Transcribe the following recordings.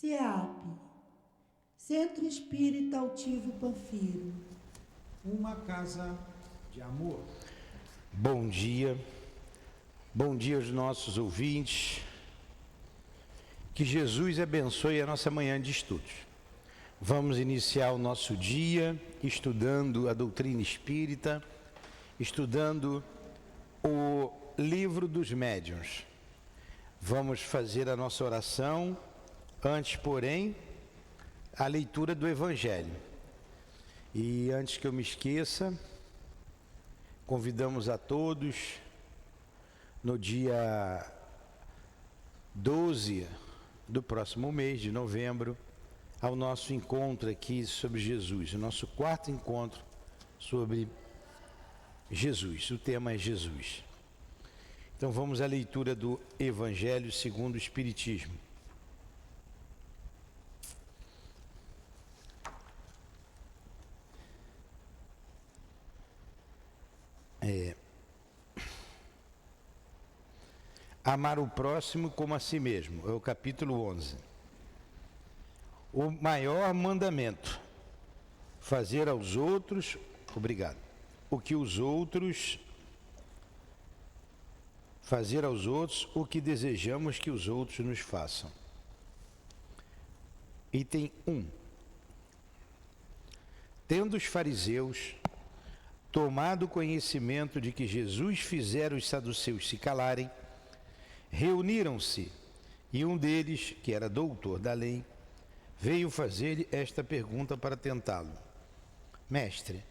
CEAP, Centro Espírita Altivo Panfiro. Uma casa de amor. Bom dia aos nossos ouvintes. Que Jesus abençoe a nossa manhã de estudos. Vamos iniciar o nosso dia estudando a doutrina espírita, estudando o livro dos médiuns. Vamos fazer a nossa oração, antes, porém, a leitura do Evangelho. E antes que eu me esqueça, convidamos a todos no dia 12 do próximo mês de novembro ao nosso encontro aqui sobre Jesus, o nosso quarto encontro sobre Jesus. O tema é Jesus. Então vamos à leitura do Evangelho segundo o Espiritismo. Amar o próximo como a si mesmo, é o capítulo 11. O maior mandamento, fazer aos outros, fazer aos outros o que desejamos que os outros nos façam. Item 1. Tendo os fariseus tomado conhecimento de que Jesus fizera os saduceus se calarem, reuniram-se, e um deles, que era doutor da lei, veio fazer-lhe esta pergunta para tentá-lo: Mestre,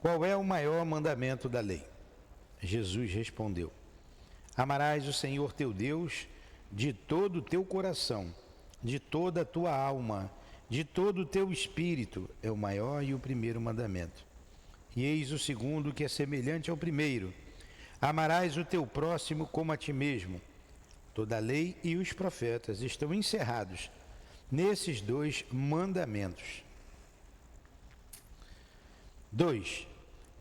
qual é o maior mandamento da lei? Jesus respondeu: Amarás o Senhor teu Deus de todo o teu coração, de toda a tua alma, de todo o teu espírito, é o maior e o primeiro mandamento. E eis o segundo, que é semelhante ao primeiro: amarás o teu próximo como a ti mesmo. Toda a lei e os profetas estão encerrados nesses dois mandamentos. 2.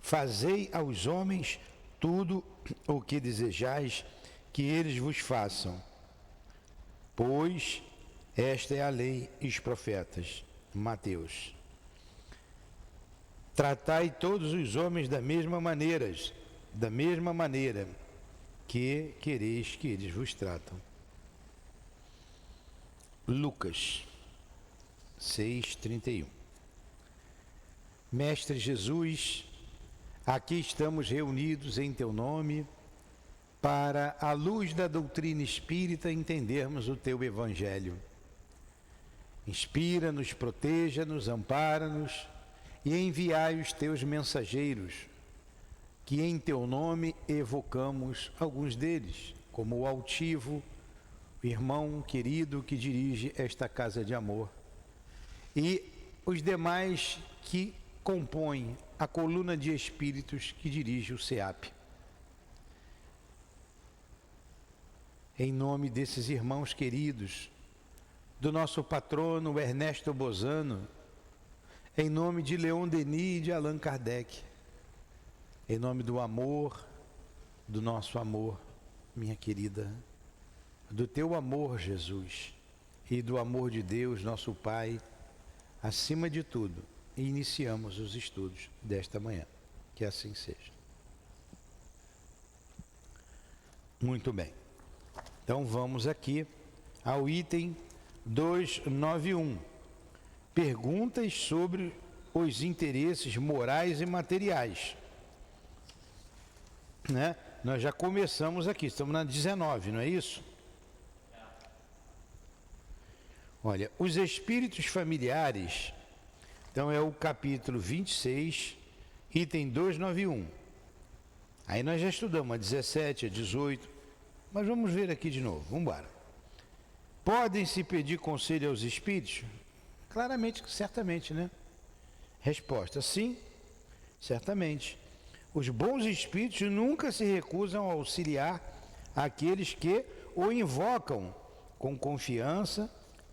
Fazei aos homens tudo o que desejais que eles vos façam, pois esta é a lei e os profetas. Mateus. Tratai todos os homens da mesma maneira que quereis que eles vos tratam. Lucas 6:31. Mestre Jesus, aqui estamos reunidos em teu nome para, à luz da doutrina espírita, entendermos o teu Evangelho. Inspira-nos, proteja-nos, ampara-nos e enviai os teus mensageiros, que em teu nome evocamos alguns deles, como o altivo, o irmão querido que dirige esta casa de amor, e os demais que compõem a coluna de espíritos que dirige o CEAP. Em nome desses irmãos queridos, do nosso patrono Ernesto Bozano, em nome de Leon Denis e de Allan Kardec, em nome do amor, do nosso amor, minha querida, do teu amor, Jesus, e do amor de Deus, nosso Pai, acima de tudo, iniciamos os estudos desta manhã. Que assim seja. Muito bem. Então vamos aqui ao item 291. Perguntas sobre os interesses morais e materiais. Né? Nós já começamos aqui, estamos na 19, não é isso? Olha, os espíritos familiares, então é o capítulo 26, item 291. Aí nós já estudamos a 17, a 18, mas vamos ver aqui de novo, vamos embora. Podem-se pedir conselho aos espíritos? Claramente, certamente, né? Resposta: sim, certamente. Os bons espíritos nunca se recusam a auxiliar aqueles que o invocam com confiança,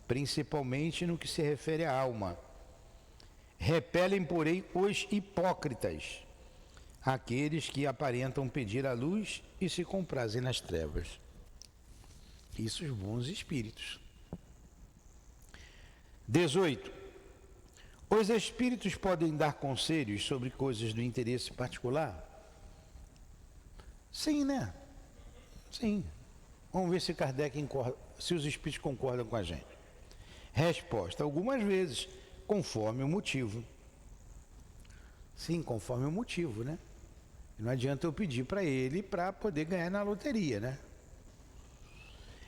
principalmente no que se refere à alma. Repelem, porém, os hipócritas, aqueles que aparentam pedir a luz e se comprazem nas trevas. Isso, os bons espíritos. 18. Os espíritos podem dar conselhos sobre coisas do interesse particular? Sim, né? Sim. Vamos ver se se os espíritos concordam com a gente. Resposta: algumas vezes, conforme o motivo. Sim, conforme o motivo, né? Não adianta eu pedir para ele para poder ganhar na loteria, né?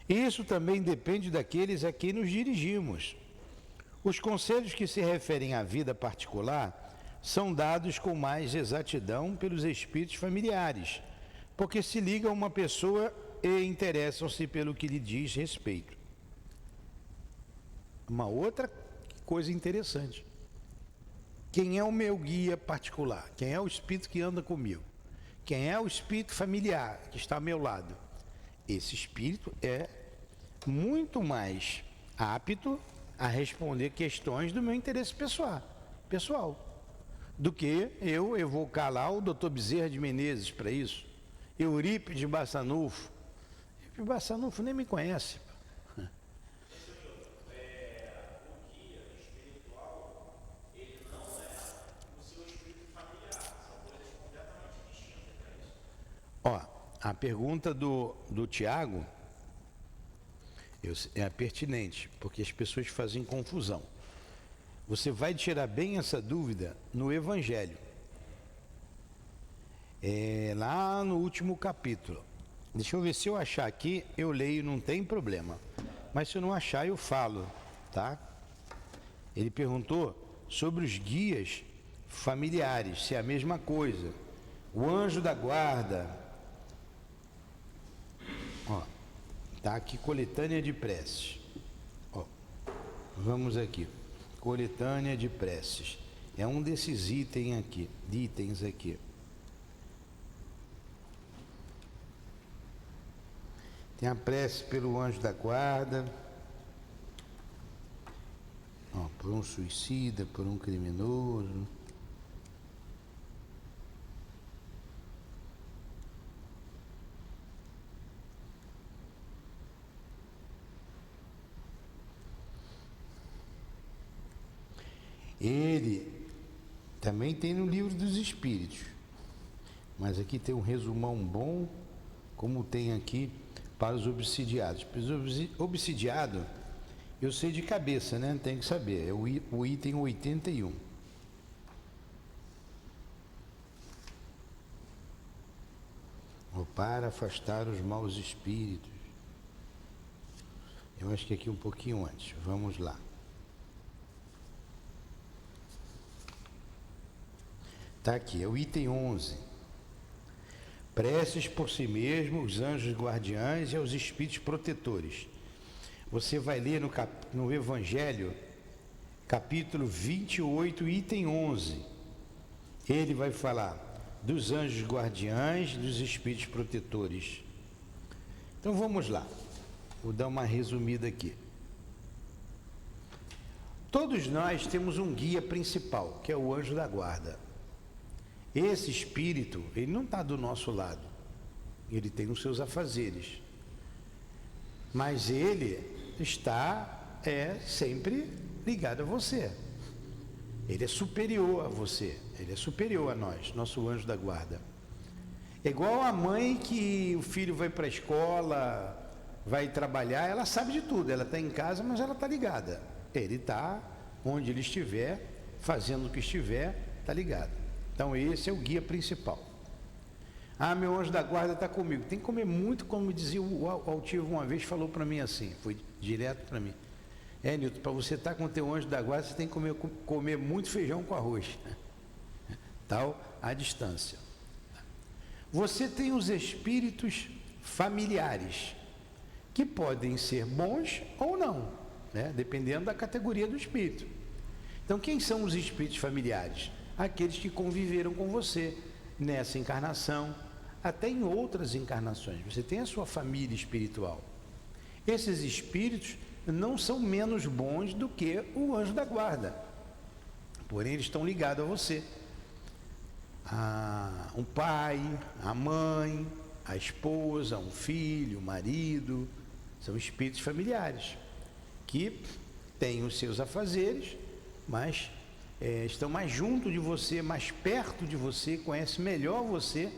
Isso também depende daqueles a quem nos dirigimos. Os conselhos que se referem à vida particular são dados com mais exatidão pelos espíritos familiares, porque se ligam a uma pessoa e interessam-se pelo que lhe diz respeito. Uma outra coisa interessante. Quem é o meu guia particular? Quem é o espírito que anda comigo? Quem é o espírito familiar que está ao meu lado? Esse espírito é muito mais apto a responder questões do meu interesse pessoal, do que eu evocar lá o Dr. Bezerra de Menezes para isso, Eurípides Bassanufo. Eurípides Bassanufo nem me conhece. Ó, a pergunta do Tiago é pertinente, porque as pessoas fazem confusão. Você vai tirar bem essa dúvida no Evangelho. Lá no último capítulo. Deixa eu ver se eu achar aqui, eu leio, não tem problema. Mas se eu não achar, eu falo, tá? Ele perguntou sobre os guias familiares, se é a mesma coisa. O anjo da guarda. Ó, tá aqui coletânea de preces. Ó, vamos aqui. Coletânea de preces. É um desses itens aqui. Tem a prece pelo anjo da guarda. Ó, por um suicida, por um criminoso. Ele também tem no Livro dos Espíritos, mas aqui tem um resumão bom, como tem aqui para os obsidiados. Para os obsidiados, eu sei de cabeça, né? Tem que saber, é o item 81. Para afastar os maus espíritos. Eu acho que aqui um pouquinho antes, vamos lá. Está aqui, é o item 11. Preces por si mesmo, os anjos guardiães e aos espíritos protetores. Você vai ler no Evangelho, capítulo 28, item 11. Ele vai falar dos anjos guardiães, dos espíritos protetores. Então vamos lá. Vou dar uma resumida aqui. Todos nós temos um guia principal, que é o anjo da guarda. Esse espírito, ele não está do nosso lado, ele tem os seus afazeres, mas ele está sempre ligado a você, ele é superior a você, ele é superior a nós, nosso anjo da guarda. É igual a mãe que o filho vai para a escola, vai trabalhar, ela sabe de tudo, ela está em casa, mas ela está ligada, ele está onde ele estiver, fazendo o que estiver, está ligado. Então esse é o guia principal. Ah, meu anjo da guarda está comigo. Tem que comer muito, como dizia o altivo uma vez, falou para mim assim, foi direto para mim. Nilton, para você estar com o teu anjo da guarda, você tem que comer muito feijão com arroz. Tal a distância. Você tem os espíritos familiares, que podem ser bons ou não, né? Dependendo da categoria do espírito. Então quem são os espíritos familiares? Aqueles que conviveram com você nessa encarnação, até em outras encarnações. Você tem a sua família espiritual. Esses espíritos não são menos bons do que o anjo da guarda, porém eles estão ligados a você. Um pai, a mãe, a esposa, um filho, o marido, são espíritos familiares que têm os seus afazeres, mas estão mais junto de você, mais perto de você, conhece melhor você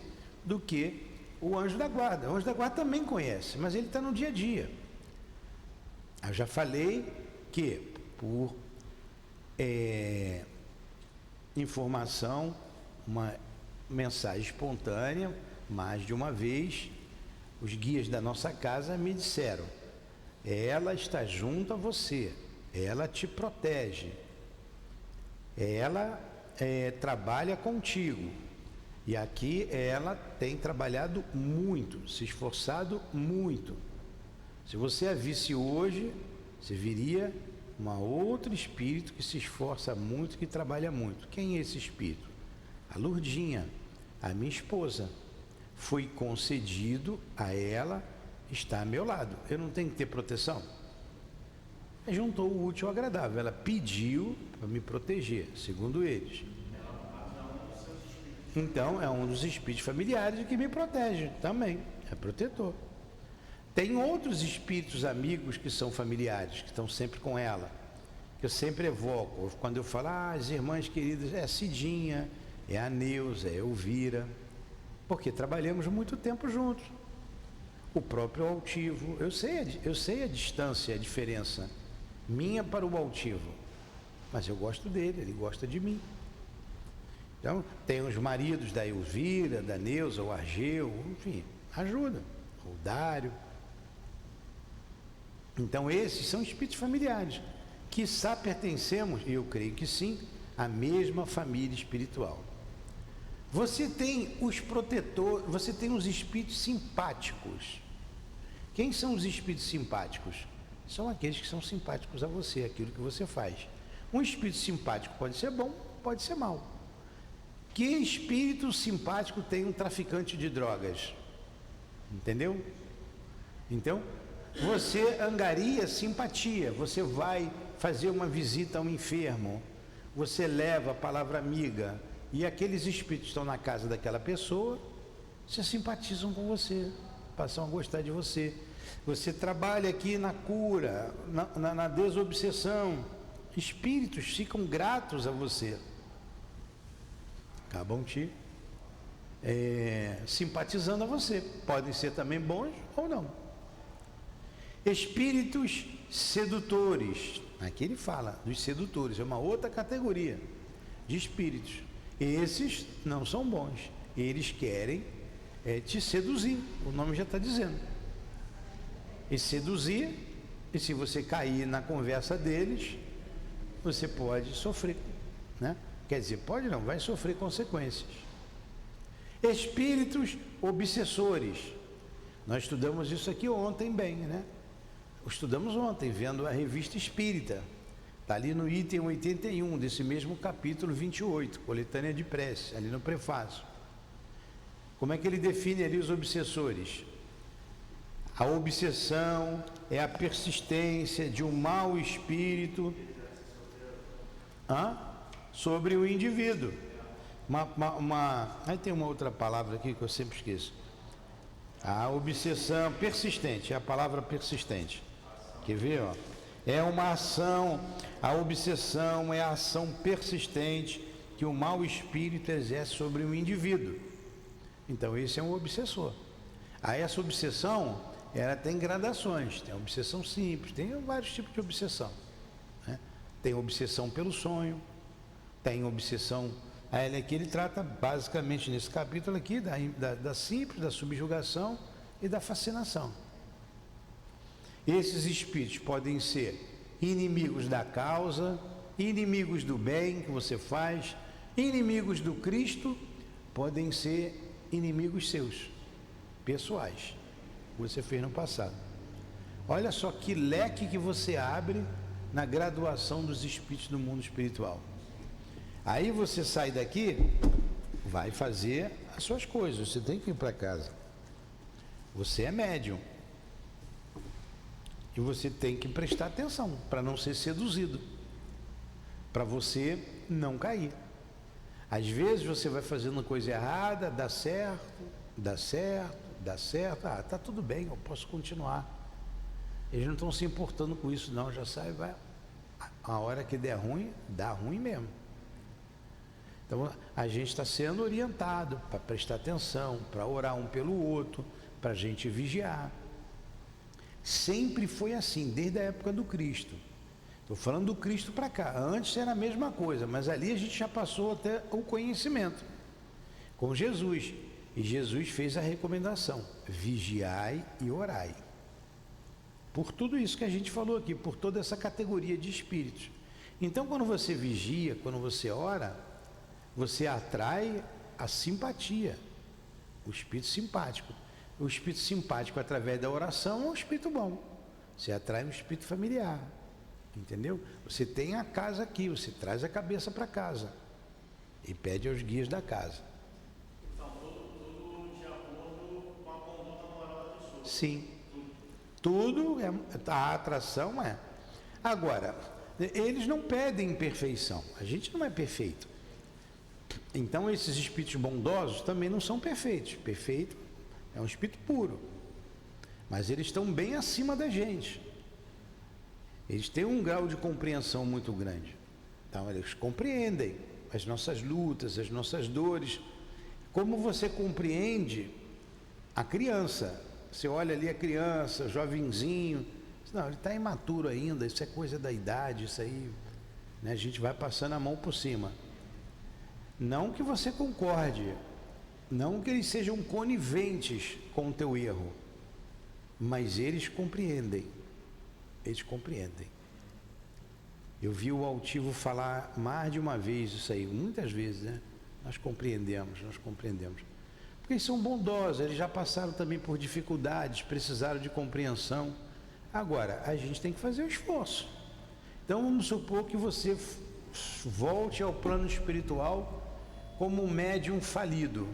do que o anjo da guarda. O anjo da guarda também conhece, mas ele está no dia a dia. Eu já falei que por informação, uma mensagem espontânea, mais de uma vez, os guias da nossa casa me disseram: ela está junto a você, ela te protege, ela trabalha contigo. E aqui ela tem trabalhado muito, se esforçado muito. Se você a visse hoje, você viria outro espírito que se esforça muito, que trabalha muito. Quem é esse espírito? A Lurdinha, a minha esposa. Foi concedido a ela estar a meu lado. Eu não tenho que ter proteção? Juntou o útil ao agradável. Ela pediu para me proteger, segundo eles. Então, é um dos espíritos familiares que me protege também, é protetor. Tem outros espíritos amigos que são familiares, que estão sempre com ela, que eu sempre evoco. Quando eu falo, as irmãs queridas, é a Cidinha, é a Neuza, é a Elvira, porque trabalhamos muito tempo juntos. O próprio altivo, eu sei a distância, a diferença minha para o altivo, mas eu gosto dele, ele gosta de mim. Então, tem os maridos da Elvira, da Neuza, o Argeu, enfim, ajuda, o Dário. Então, esses são espíritos familiares, quiçá pertencemos, eu creio que sim, à mesma família espiritual. Você tem os protetores, você tem os espíritos simpáticos. Quem são os espíritos simpáticos? São aqueles que são simpáticos a você, aquilo que você faz. Um espírito simpático pode ser bom, pode ser mau. Que espírito simpático tem um traficante de drogas? Entendeu? Então, você angaria simpatia, você vai fazer uma visita a um enfermo, você leva a palavra amiga, e aqueles espíritos estão na casa daquela pessoa, se simpatizam com você, passam a gostar de você. Você trabalha aqui na cura, na desobsessão, espíritos ficam gratos a você. Acabam te simpatizando a você. Podem ser também bons ou não. Espíritos sedutores. Aqui ele fala dos sedutores, é uma outra categoria de espíritos. Esses não são bons. Eles querem te seduzir. O nome já está dizendo. E seduzir, e se você cair na conversa deles, você pode sofrer, né? Quer dizer, pode não, vai sofrer consequências. Espíritos obsessores. Nós estudamos isso aqui ontem bem, né? Estudamos ontem, vendo a revista Espírita. Está ali no item 81, desse mesmo capítulo 28, coletânea de prece, ali no prefácio. Como é que ele define ali os obsessores? A obsessão é a persistência de um mau espírito sobre o indivíduo. Aí tem uma outra palavra aqui que eu sempre esqueço. A obsessão persistente, é a palavra persistente. Quer ver? É uma ação, a obsessão é a ação persistente que o mau espírito exerce sobre o indivíduo. Então esse é um obsessor. Aí essa obsessão, ela tem gradações, tem a obsessão simples, tem vários tipos de obsessão, né? Tem obsessão pelo sonho, tem obsessão, aí aqui ele trata basicamente nesse capítulo aqui da simples, da subjugação e da fascinação. Esses espíritos podem ser inimigos da causa, inimigos do bem que você faz, inimigos do Cristo, podem ser inimigos seus, pessoais, que você fez no passado. Olha só que leque que você abre na graduação dos espíritos do mundo espiritual. Aí você sai daqui, vai fazer as suas coisas, você tem que ir para casa. Você é médium. E você tem que prestar atenção para não ser seduzido, para você não cair. Às vezes você vai fazendo coisa errada, dá certo, tá tudo bem, eu posso continuar. Eles não estão se importando com isso não, já sai, vai. A hora que der ruim, dá ruim mesmo. Então, a gente está sendo orientado para prestar atenção, para orar um pelo outro, para a gente vigiar. Sempre foi assim, desde a época do Cristo. Estou falando do Cristo para cá. Antes era a mesma coisa, mas ali a gente já passou até o conhecimento com Jesus. E Jesus fez a recomendação: vigiai e orai. Por tudo isso que a gente falou aqui, por toda essa categoria de espíritos. Então, quando você vigia, quando você ora, você atrai a simpatia, o espírito simpático. O espírito simpático, através da oração, é um espírito bom. Você atrai um espírito familiar, entendeu? Você tem a casa aqui, você traz a cabeça para casa e pede aos guias da casa. Então, tudo de acordo com a conduta moral da pessoa. Sim, tudo é, a atração é. Agora, eles não pedem perfeição, a gente não é perfeito. Então, esses espíritos bondosos também não são perfeitos. Perfeito é um espírito puro, mas eles estão bem acima da gente. Eles têm um grau de compreensão muito grande. Então, eles compreendem as nossas lutas, as nossas dores. Como você compreende a criança? Você olha ali a criança, jovenzinho, não, ele está imaturo ainda, isso é coisa da idade, isso aí, né? A gente vai passando a mão por cima. Não que você concorde, não que eles sejam coniventes com o teu erro, mas eles compreendem. Eles compreendem. Eu vi o altivo falar mais de uma vez isso aí, muitas vezes, né? Nós compreendemos. Porque eles são bondosos, eles já passaram também por dificuldades, precisaram de compreensão. Agora, a gente tem que fazer o esforço. Então, vamos supor que você volte ao plano espiritual como um médium falido.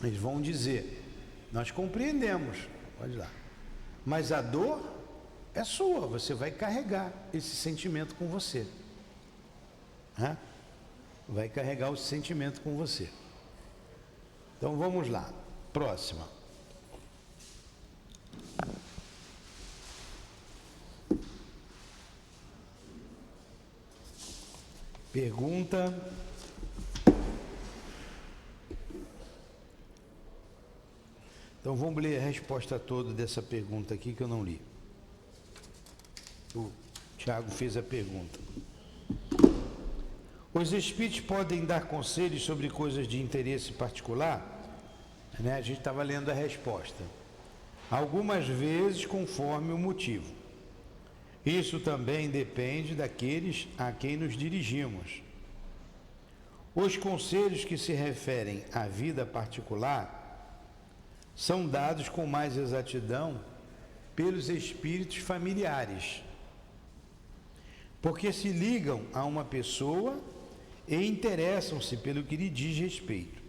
Eles vão dizer: nós compreendemos, pode lá, mas a dor é sua, você vai carregar esse sentimento com você. Vai carregar esse sentimento com você. Então vamos lá, próxima. Pergunta. Então vamos ler a resposta toda dessa pergunta aqui que eu não li. O Tiago fez a pergunta. Os espíritos podem dar conselhos sobre coisas de interesse particular? Né? A gente estava lendo a resposta. Algumas vezes conforme o motivo. Isso também depende daqueles a quem nos dirigimos. Os conselhos que se referem à vida particular são dados com mais exatidão pelos espíritos familiares, porque se ligam a uma pessoa e interessam-se pelo que lhe diz respeito.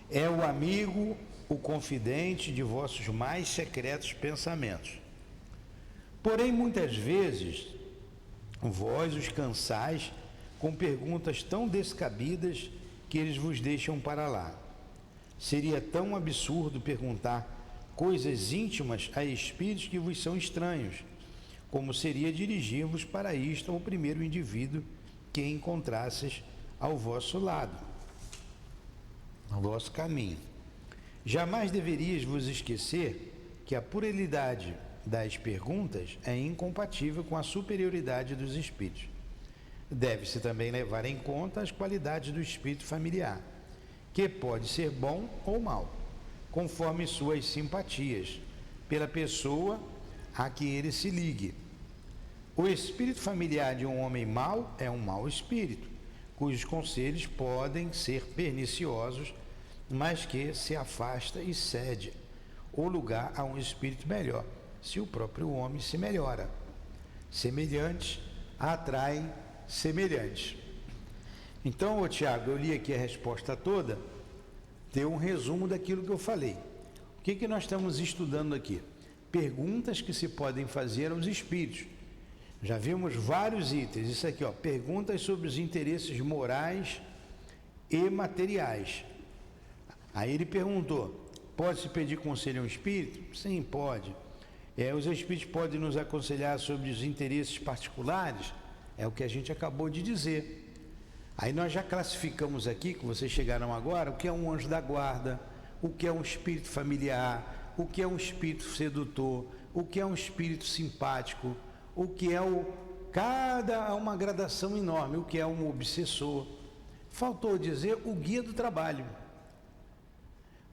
É o amigo, o confidente de vossos mais secretos pensamentos. Porém, muitas vezes, vós os cansais com perguntas tão descabidas que eles vos deixam para lá. Seria tão absurdo perguntar coisas íntimas a espíritos que vos são estranhos, como seria dirigir-vos para isto ao primeiro indivíduo que encontrasses ao vosso lado, ao vosso caminho. Jamais deverias vos esquecer que a pluralidade das perguntas é incompatível com a superioridade dos espíritos. Deve-se também levar em conta as qualidades do espírito familiar, que pode ser bom ou mau, conforme suas simpatias, pela pessoa a que ele se ligue. O espírito familiar de um homem mau é um mau espírito, cujos conselhos podem ser perniciosos, mas que se afasta e cede o lugar a um espírito melhor, se o próprio homem se melhora. Semelhantes atraem semelhantes. Então, Tiago, eu li aqui a resposta toda, deu um resumo daquilo que eu falei. O que nós estamos estudando aqui? Perguntas que se podem fazer aos espíritos. Já vimos vários itens. Isso aqui, ó, perguntas sobre os interesses morais e materiais. Aí ele perguntou: pode-se pedir conselho a um espírito? Sim, pode. Os espíritos podem nos aconselhar sobre os interesses particulares, é o que a gente acabou de dizer. Aí nós já classificamos aqui, que vocês chegaram agora, o que é um anjo da guarda, o que é um espírito familiar, o que é um espírito sedutor, o que é um espírito simpático, o que é uma gradação enorme, o que é um obsessor. Faltou dizer o guia do trabalho.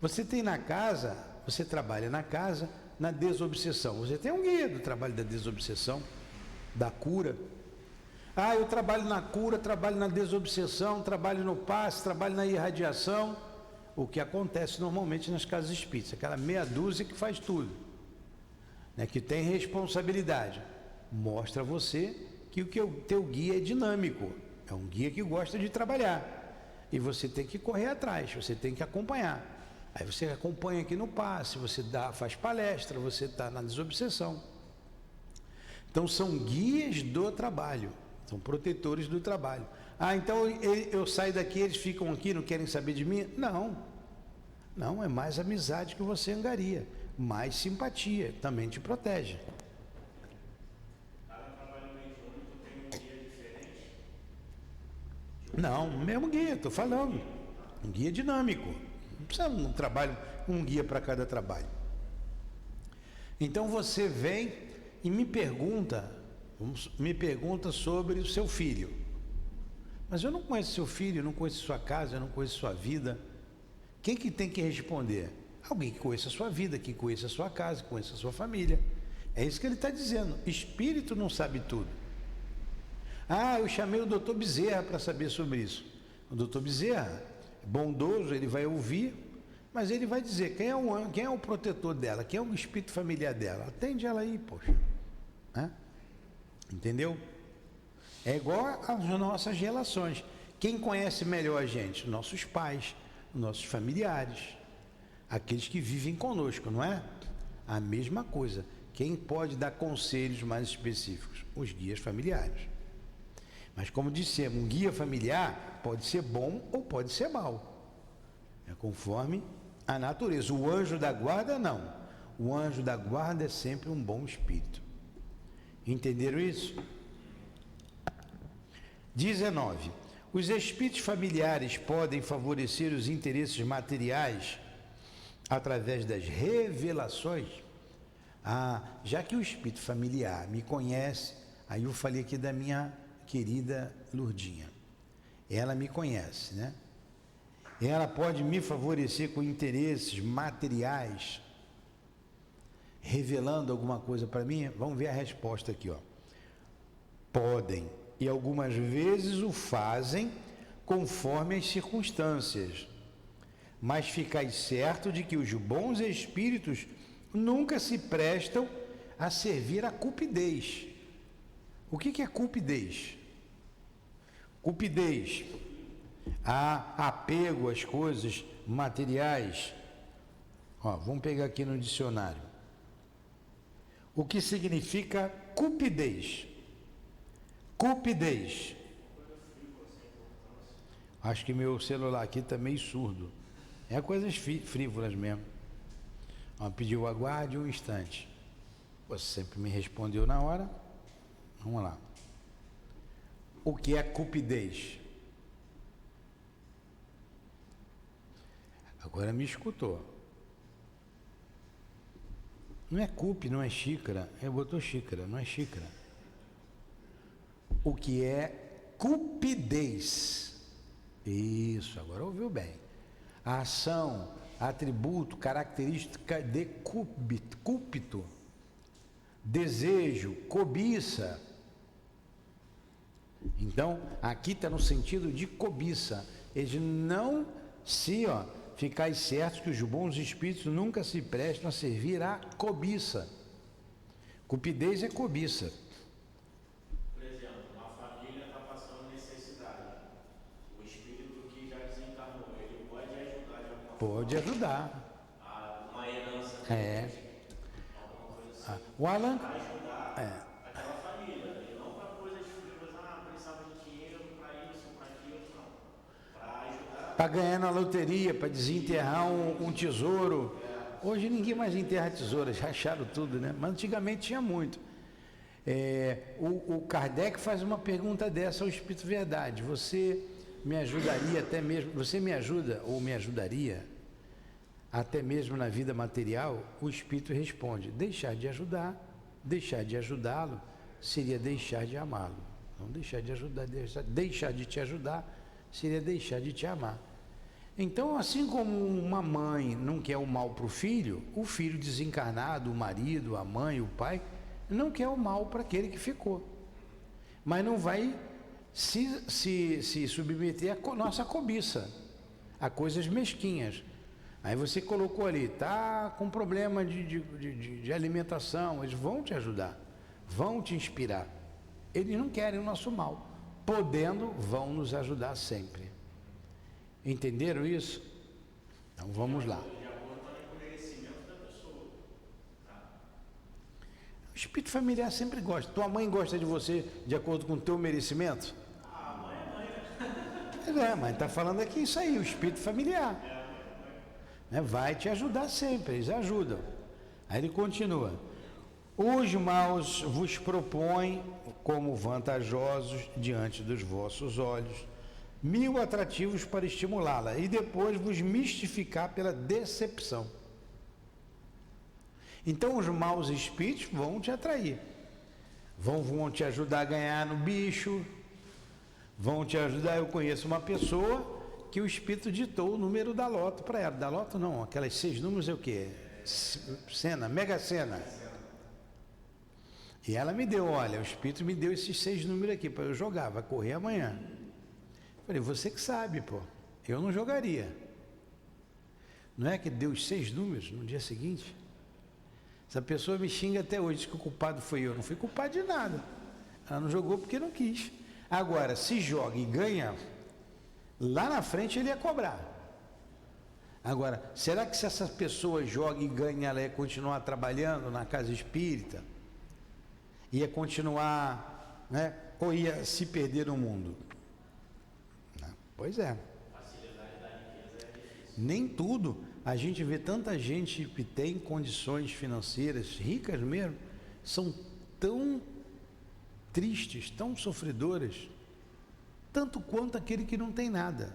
Você tem na casa, você trabalha na casa, na desobsessão. Você tem um guia do trabalho da desobsessão, da cura. Eu trabalho na cura, trabalho na desobsessão, trabalho no passe, trabalho na irradiação. O que acontece normalmente nas casas espíritas, aquela meia dúzia que faz tudo, né, que tem responsabilidade. Mostra a você que o teu guia é dinâmico, é um guia que gosta de trabalhar. E você tem que correr atrás, você tem que acompanhar. Aí você acompanha aqui no passe, você faz palestra, você está na desobsessão. Então são guias do trabalho, são protetores do trabalho. Então eu saio daqui, eles ficam aqui, não querem saber de mim? Não, é mais amizade que você angaria, mais simpatia, também te protege. Cada trabalho mediúnico tem um guia diferente? Não, mesmo guia, estou falando. Um guia dinâmico. Não precisa um guia para cada trabalho. Então você vem e me pergunta sobre o seu filho. Mas eu não conheço seu filho, eu não conheço sua casa, eu não conheço sua vida. Quem que tem que responder? Alguém que conheça a sua vida, que conheça a sua casa, que conheça a sua família. É isso que ele está dizendo. Espírito não sabe tudo. Eu chamei o doutor Bezerra para saber sobre isso. O doutor Bezerra é bondoso, ele vai ouvir, mas ele vai dizer quem é o protetor dela, quem é o espírito familiar dela. Atende ela aí, poxa. Entendeu? É igual às nossas relações. Quem conhece melhor a gente? Nossos pais, nossos familiares, aqueles que vivem conosco, não é? A mesma coisa. Quem pode dar conselhos mais específicos? Os guias familiares. Mas como dissemos, um guia familiar pode ser bom ou pode ser mau. É conforme a natureza. O anjo da guarda, não. O anjo da guarda é sempre um bom espírito. Entenderam isso? 19. Os espíritos familiares podem favorecer os interesses materiais através das revelações. Já que o espírito familiar me conhece, aí eu falei aqui da minha querida Lurdinha. Ela me conhece, né? Ela pode me favorecer com interesses materiais, revelando alguma coisa para mim? Vamos ver a resposta aqui, ó. Podem. E algumas vezes o fazem conforme as circunstâncias. Mas ficai certo de que os bons espíritos nunca se prestam a servir a cupidez. O que é cupidez? Cupidez, apego às coisas materiais. Vamos pegar aqui no dicionário. O que significa cupidez? Cupidez. Acho que meu celular aqui está meio surdo. É coisas frívolas mesmo. Pediu aguarde um instante. Você sempre me respondeu na hora. Vamos lá. O que é cupidez? Agora me escutou. Não é cupe, não é xícara. Botou xícara, não é xícara. O que é cupidez? Isso, agora ouviu bem. A ação, atributo, característica de cúpito, desejo, cobiça. Então, aqui está no sentido de cobiça. Eles não ficais certos que os bons espíritos nunca se prestam a servir a cobiça. Cupidez é cobiça. Por exemplo, uma família está passando necessidade. O espírito que já desencarnou, ele pode ajudar de alguma forma? Pode ajudar. Uma herança. Alguma coisa assim. O Alan. Para ajudar aquela família. E não para coisas frívolas, precisava de dinheiro para isso, para aquilo, não. Para ajudar. Para ganhar na loteria, para desenterrar um tesouro. Hoje ninguém mais enterra tesouras, racharam tudo, né? Mas antigamente tinha muito. O Kardec faz uma pergunta dessa ao Espírito Verdade: você me ajudaria até mesmo, você me ajuda ou me ajudaria até mesmo na vida material? O Espírito responde: deixar de ajudar, deixar de ajudá-lo seria deixar de amá-lo. Não deixar de ajudar, deixar de te ajudar seria deixar de te amar. Então, assim como uma mãe não quer o mal para o filho desencarnado, o marido, a mãe, o pai, não quer o mal para aquele que ficou, mas não vai se submeter à nossa cobiça, a coisas mesquinhas. Aí você colocou ali, tá com problema de alimentação, eles vão te ajudar, vão te inspirar. Eles não querem o nosso mal, podendo, vão nos ajudar sempre. Entenderam isso? Então vamos lá. O espírito familiar sempre gosta. Tua mãe gosta de você de acordo com o teu merecimento? Mas está falando aqui isso aí, o espírito familiar. Vai te ajudar sempre, eles ajudam. Aí ele continua: os maus vos propõem como vantajosos diante dos vossos olhos 1000 atrativos para estimulá-la e depois vos mistificar pela decepção. Então os maus espíritos vão te atrair, vão te ajudar a ganhar no bicho, vão te ajudar. Eu conheço uma pessoa que o espírito ditou o número da loto para ela. Da loto não, aquelas 6 números é o quê? Mega Sena. E ela me deu, olha, o espírito me deu esses 6 números aqui para eu jogar, vai correr amanhã. Falei, você que sabe, pô, eu não jogaria. Não é que deu os 6 números no dia seguinte? Essa pessoa me xinga até hoje, diz que o culpado foi eu. Não fui culpado de nada. Ela não jogou porque não quis. Agora, se joga e ganha, lá na frente ele ia cobrar. Agora, será que se essa pessoa joga e ganha, ela ia continuar trabalhando na casa espírita? Ia continuar, né? Ou ia se perder no mundo? Não. Pois é. Nem tudo. A gente vê tanta gente que tem condições financeiras ricas mesmo, são tão tristes, tão sofredoras, tanto quanto aquele que não tem nada.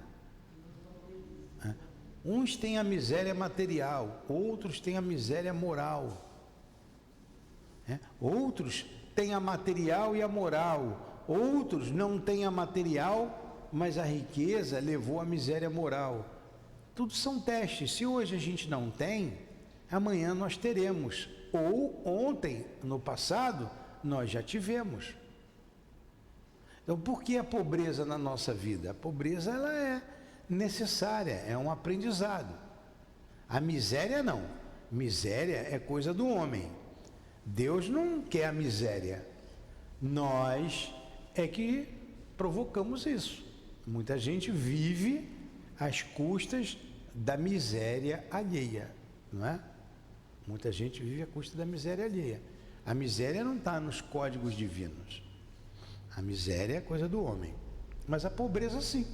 Uns têm a miséria material, outros têm a miséria moral. Outros têm a material e a moral, outros não têm a material, mas a riqueza levou à miséria moral. Tudo são testes. Se hoje a gente não tem, amanhã nós teremos. Ou ontem, no passado, nós já tivemos. Então, por que a pobreza na nossa vida? A pobreza, ela é necessária, é um aprendizado. A miséria não. Miséria é coisa do homem. Deus não quer a miséria. Nós é que provocamos isso. Muita gente vive às custas da miséria alheia, não é? Muita gente vive à custa da miséria alheia. A miséria não está nos códigos divinos. A miséria é coisa do homem. Mas a pobreza sim.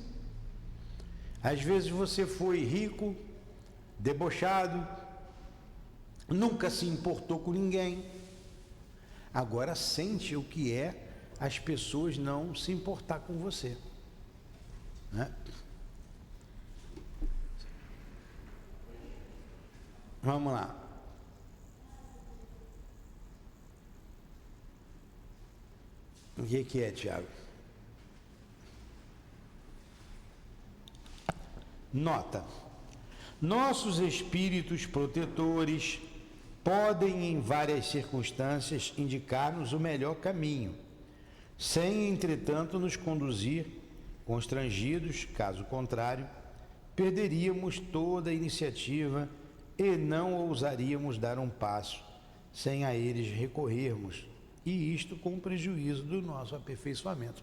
Às vezes você foi rico, debochado, nunca se importou com ninguém. Agora sente o que é as pessoas não se importar com você, né? Vamos lá. O que é, Tiago? Nota: nossos espíritos protetores podem, em várias circunstâncias, indicar-nos o melhor caminho, sem, entretanto, nos conduzir constrangidos. Caso contrário, perderíamos toda a iniciativa e não ousaríamos dar um passo sem a eles recorrermos, e isto com prejuízo do nosso aperfeiçoamento.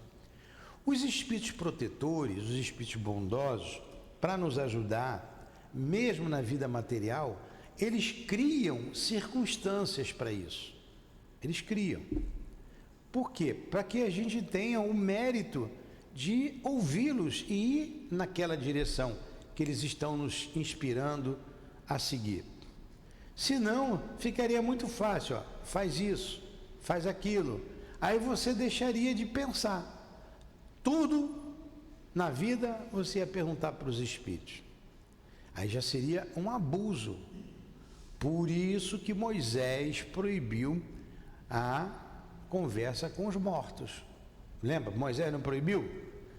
Os espíritos protetores, os espíritos bondosos, para nos ajudar, mesmo na vida material, eles criam circunstâncias para isso. Eles criam. Por quê? Para que a gente tenha o mérito de ouvi-los e ir naquela direção que eles estão nos inspirando a seguir. Senão, ficaria muito fácil, ó, faz isso, faz aquilo. Aí você deixaria de pensar. Tudo na vida você ia perguntar para os espíritos. Aí já seria um abuso. Por isso que Moisés proibiu a conversa com os mortos. Lembra? Moisés não proibiu?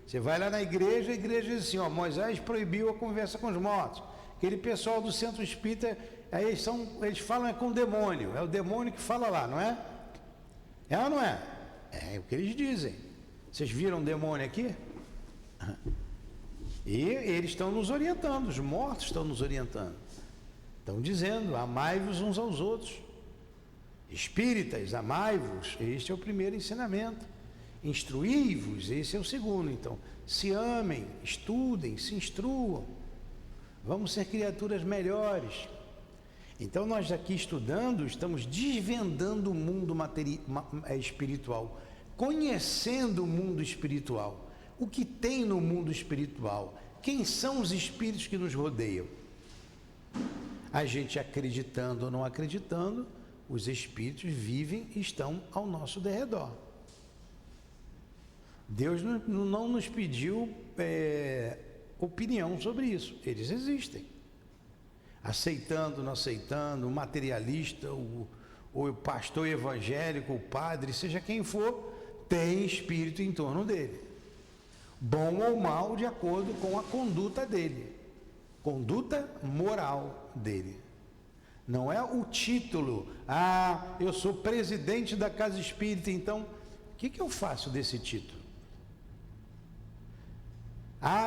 Você vai lá na igreja, a igreja diz assim, ó, Moisés proibiu a conversa com os mortos. Aquele pessoal do centro espírita, aí eles falam com o demônio. É o demônio que fala lá, não é? É ou não é? É o que eles dizem. Vocês viram o demônio aqui? E eles estão nos orientando, os mortos estão nos orientando. Estão dizendo, amai-vos uns aos outros. Espíritas, amai-vos, este é o primeiro ensinamento. Instruí-vos, esse é o segundo. Então, se amem, estudem, se instruam. Vamos ser criaturas melhores. Então, nós aqui estudando, estamos desvendando o mundo espiritual, conhecendo o mundo espiritual. O que tem no mundo espiritual? Quem são os espíritos que nos rodeiam? A gente acreditando ou não acreditando, os espíritos vivem e estão ao nosso derredor. Deus não nos pediu opinião sobre isso. Eles existem. Aceitando, não aceitando, o materialista, o pastor evangélico, o padre, seja quem for, tem espírito em torno dele. Bom ou mal, de acordo com a conduta dele. Conduta moral dele. Não é o título, eu sou presidente da Casa Espírita, então, o que eu faço desse título?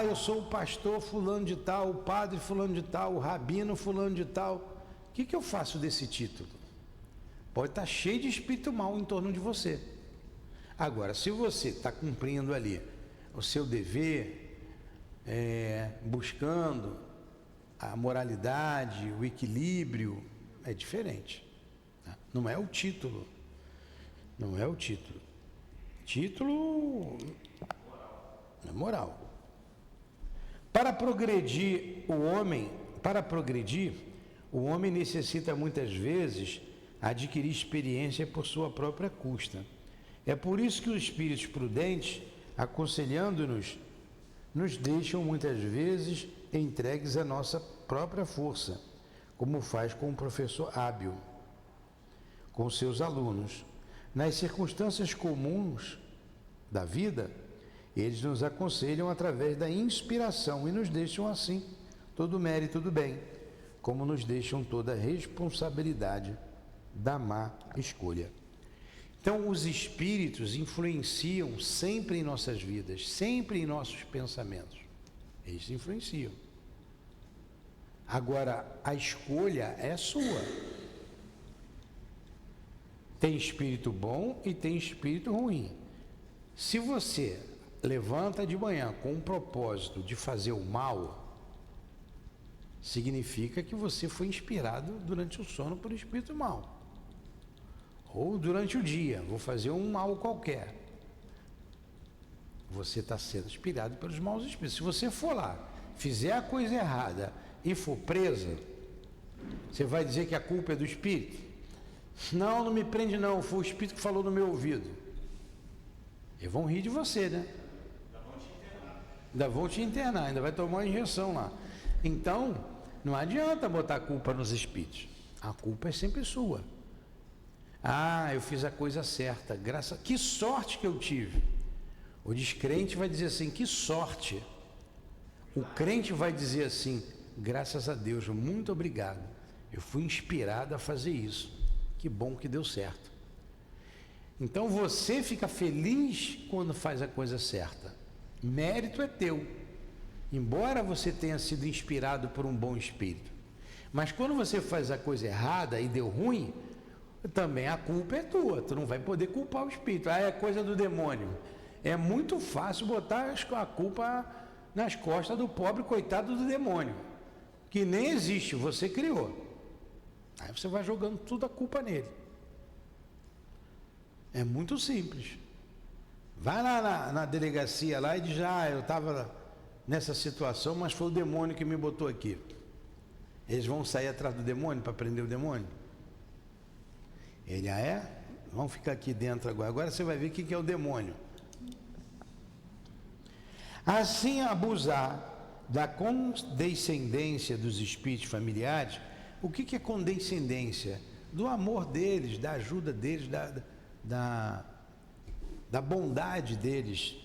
Eu sou o pastor fulano de tal, o padre fulano de tal, o rabino fulano de tal. O que eu faço desse título? Pode estar cheio de espírito mal em torno de você. Agora, se você está cumprindo ali o seu dever, buscando a moralidade, o equilíbrio, é diferente. Não é o título. Não é o título. Título é moral. Para progredir, o homem necessita muitas vezes adquirir experiência por sua própria custa. É por isso que os espíritos prudentes, aconselhando-nos, nos deixam muitas vezes entregues à nossa própria força, como faz com o professor hábil, com seus alunos. Nas circunstâncias comuns da vida, eles nos aconselham através da inspiração e nos deixam assim todo o mérito do bem, como nos deixam toda a responsabilidade da má escolha. Então, os espíritos influenciam sempre em nossas vidas, sempre em nossos pensamentos. Eles influenciam. Agora, a escolha é sua. Tem espírito bom e tem espírito ruim. Se você levanta de manhã com o propósito de fazer o mal, significa que você foi inspirado durante o sono por espírito mau. Ou durante o dia, vou fazer um mal qualquer. Você está sendo inspirado pelos maus espíritos. Se você for lá, fizer a coisa errada e for presa, você vai dizer que a culpa é do espírito? Não, não me prende não, foi o espírito que falou no meu ouvido. Eles vão rir de você, né? Ainda vão te internar, ainda vai tomar uma injeção lá. Então, não adianta botar a culpa nos espíritos. A culpa é sempre sua. Eu fiz a coisa certa, que sorte que eu tive. O descrente vai dizer assim, que sorte. O crente vai dizer assim, graças a Deus, muito obrigado. Eu fui inspirado a fazer isso. Que bom que deu certo. Então você fica feliz quando faz a coisa certa. Mérito é teu. Embora você tenha sido inspirado por um bom espírito. Mas quando você faz a coisa errada e deu ruim, também a culpa é tua. Tu não vai poder culpar o espírito. É coisa do demônio. É muito fácil botar a culpa nas costas do pobre coitado do demônio. Que nem existe, você criou. Aí você vai jogando tudo a culpa nele. É muito simples. Vai lá na delegacia lá e diz, eu estava nessa situação, mas foi o demônio que me botou aqui. Eles vão sair atrás do demônio para prender o demônio? Ele, vamos ficar aqui dentro agora. Agora você vai ver o que é o demônio. Assim, abusar da condescendência dos espíritos familiares. O que é condescendência? Do amor deles, da ajuda deles, da bondade deles.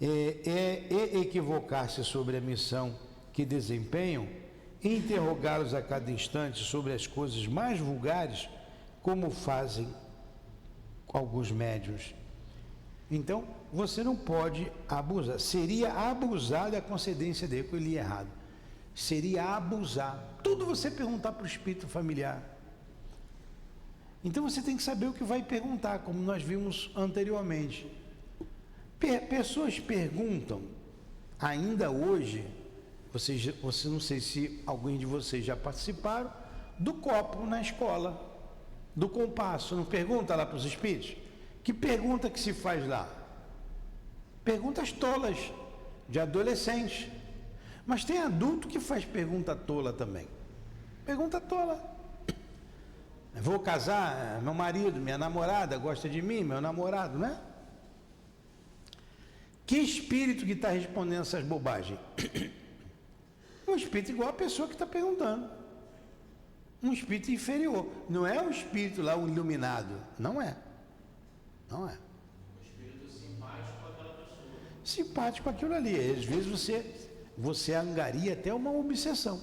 É equivocar-se sobre a missão que desempenham, interrogá-los a cada instante sobre as coisas mais vulgares, como fazem alguns médiuns. Então, você não pode abusar. Seria abusar da concedência dele, que eu li errado. Seria abusar. Tudo você perguntar para o espírito familiar. Então você tem que saber o que vai perguntar, como nós vimos anteriormente. Pessoas perguntam, ainda hoje, você não sei se alguém de vocês já participaram, do copo na escola, do compasso. Não pergunta lá para os espíritos? Que pergunta que se faz lá? Perguntas tolas, de adolescentes. Mas tem adulto que faz pergunta tola também. Pergunta tola. Vou casar, meu marido, minha namorada gosta de mim, meu namorado, né? Que espírito que está respondendo essas bobagens? Um espírito igual a pessoa que está perguntando. Um espírito inferior. Não é um espírito lá, um iluminado. Não é. Não é. Um espírito simpático com aquela pessoa. Simpático com aquilo ali. Às vezes você angaria até uma obsessão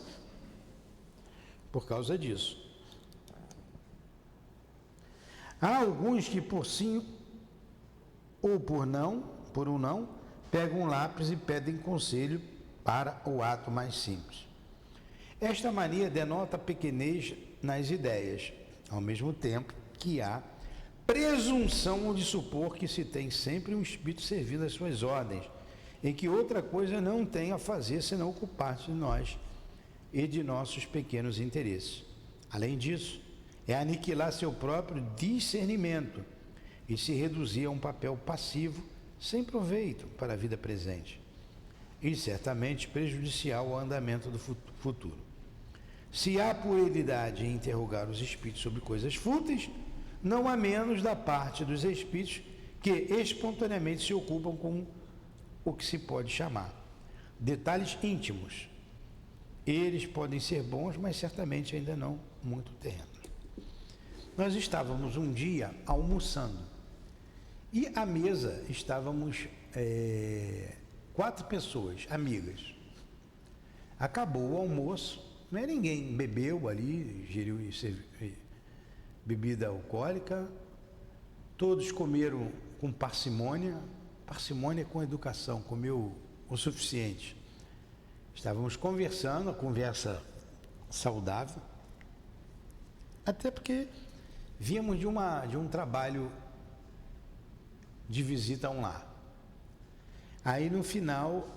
por causa disso. Há alguns que por sim ou por um não, pegam um lápis e pedem conselho para o ato mais simples. Esta mania denota pequenez nas ideias, ao mesmo tempo que há presunção de supor que se tem sempre um espírito servindo às suas ordens, em que outra coisa não tem a fazer senão ocupar-se de nós e de nossos pequenos interesses. Além disso, é aniquilar seu próprio discernimento e se reduzir a um papel passivo, sem proveito para a vida presente, e certamente prejudicial ao andamento do futuro. Se há puerilidade em interrogar os espíritos sobre coisas fúteis, não há menos da parte dos espíritos que espontaneamente se ocupam com o que se pode chamar detalhes íntimos. Eles podem ser bons, mas certamente ainda não muito terrenos. Nós estávamos um dia almoçando e à mesa estávamos 4 pessoas, amigas. Acabou o almoço, não é ninguém bebeu ali, ingeriu bebida alcoólica, todos comeram com parcimônia com educação, comeu o suficiente. Estávamos conversando, a conversa saudável, até porque víamos de um trabalho de visita a um lar. Aí no final,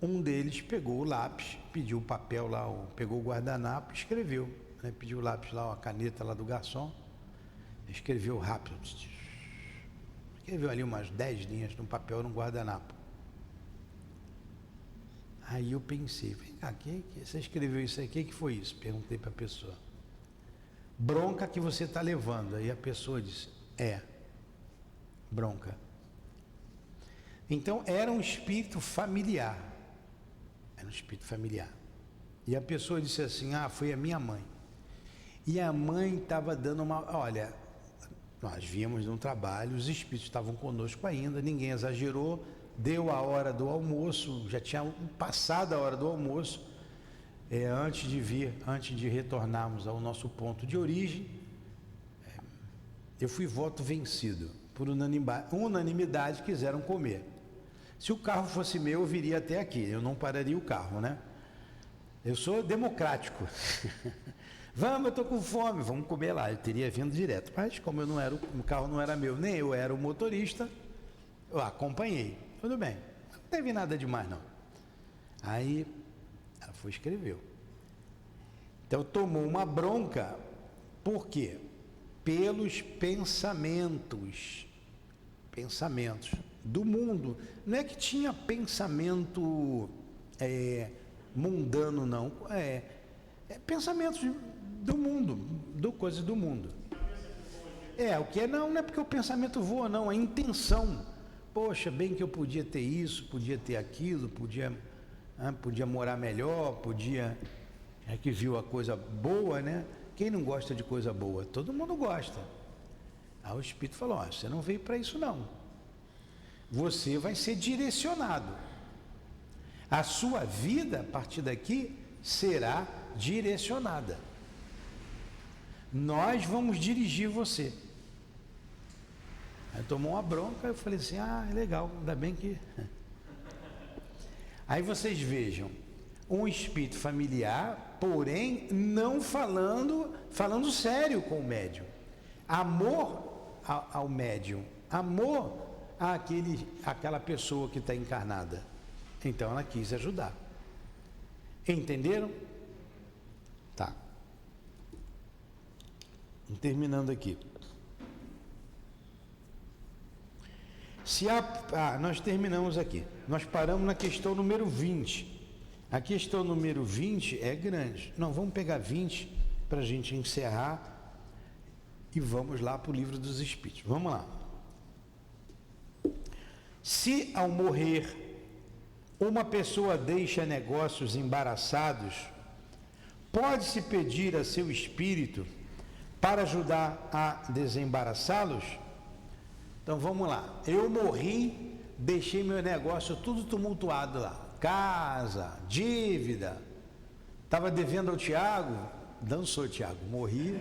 um deles pegou o lápis, pediu o papel lá, pegou o guardanapo, escreveu, né? Pediu o lápis lá, a caneta lá do garçom, escreveu rápido, escreveu ali umas 10 linhas no papel, no guardanapo. Aí eu pensei, vem cá, você escreveu isso aí, o que foi isso? Perguntei para a pessoa. Bronca que você está levando. Aí a pessoa disse, bronca. Então era um espírito familiar. Era um espírito familiar. E a pessoa disse assim, foi a minha mãe. E a mãe estava dando olha, nós víamos no trabalho, os espíritos estavam conosco ainda, ninguém exagerou, deu a hora do almoço, já tinha passado a hora do almoço, antes de retornarmos ao nosso ponto de origem, eu fui voto vencido. Por unanimidade quiseram comer. Se o carro fosse meu, eu viria até aqui, eu não pararia o carro, né? Eu sou democrático. Vamos, eu estou com fome, vamos comer lá. Eu teria vindo direto, mas como o carro não era meu, nem eu era o motorista, eu acompanhei. Tudo bem, não teve nada demais não. Aí ela foi e escreveu. Então tomou uma bronca, por quê? Pelos pensamentos do mundo. Não é que tinha pensamento mundano, não. Pensamentos do mundo, coisas do mundo. O que não é porque o pensamento voa, não, a intenção. Poxa, bem que eu podia ter isso, podia ter aquilo, podia morar melhor, podia... É que viu a coisa boa, né? Quem não gosta de coisa boa? Todo mundo gosta. Aí o Espírito falou, você não veio para isso não. Você vai ser direcionado. A sua vida, a partir daqui, será direcionada. Nós vamos dirigir você. Aí tomou uma bronca, eu falei assim, é legal, ainda bem que... Aí vocês vejam, um espírito familiar, porém não falando sério com o médium. Amor ao médium, amor àquela pessoa que está encarnada. Então ela quis ajudar. Entenderam? Tá. Terminando aqui. Nós terminamos aqui. Nós paramos na questão número 20. A questão número 20 é grande. Não, vamos pegar 20 para a gente encerrar e vamos lá para o Livro dos Espíritos. Vamos lá. Se ao morrer uma pessoa deixa negócios embaraçados, pode-se pedir a seu espírito para ajudar a desembaraçá-los? Então vamos lá. Eu morri, deixei meu negócio tudo tumultuado lá. Casa, dívida, estava devendo ao Tiago, dançou Tiago, morri.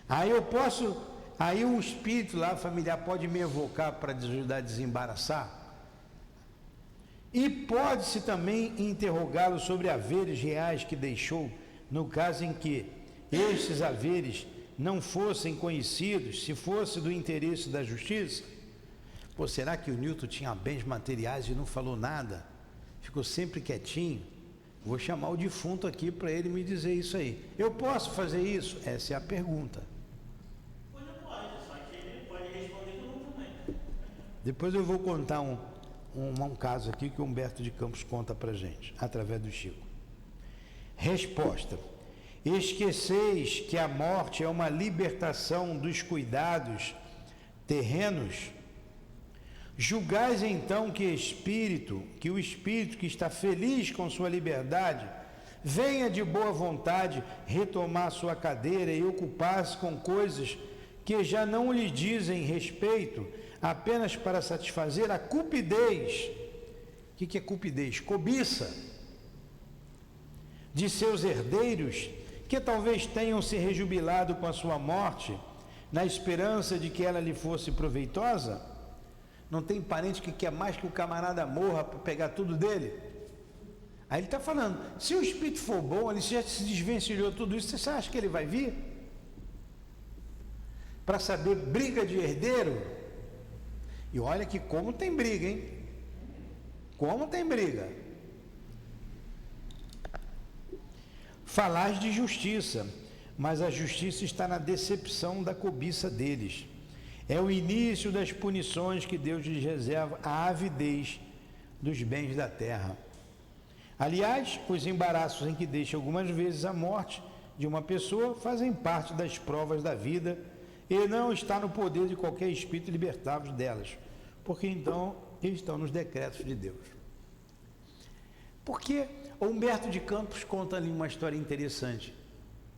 Aí um espírito lá familiar pode me evocar para ajudar a desembaraçar? E pode-se também interrogá-lo sobre haveres reais que deixou, no caso em que estes haveres não fossem conhecidos, se fosse do interesse da justiça? Será que o Newton tinha bens materiais e não falou nada? Ficou sempre quietinho? Vou chamar o defunto aqui para ele me dizer isso aí. Eu posso fazer isso? Essa é a pergunta. Pode, só que ele pode responder que não também. Depois eu vou contar um caso aqui que o Humberto de Campos conta para gente, através do Chico. Resposta: esqueceis que a morte é uma libertação dos cuidados terrenos? Julgais então que o espírito que está feliz com sua liberdade venha de boa vontade retomar sua cadeira e ocupar-se com coisas que já não lhe dizem respeito, apenas para satisfazer a cupidez? O que é cupidez? Cobiça de seus herdeiros, que talvez tenham se rejubilado com a sua morte, na esperança de que ela lhe fosse proveitosa? Não tem parente que quer mais que o camarada morra para pegar tudo dele? Aí ele está falando, se o espírito for bom, ele já se desvencilhou tudo isso, você acha que ele vai vir? Para saber briga de herdeiro? E olha que como tem briga, hein? Como tem briga. Falais de justiça, mas a justiça está na decepção da cobiça deles. É o início das punições que Deus lhes reserva, a avidez dos bens da terra. Aliás, os embaraços em que deixa algumas vezes a morte de uma pessoa fazem parte das provas da vida e não está no poder de qualquer espírito libertá-los delas, porque então estão nos decretos de Deus. Porque Humberto de Campos conta ali uma história interessante.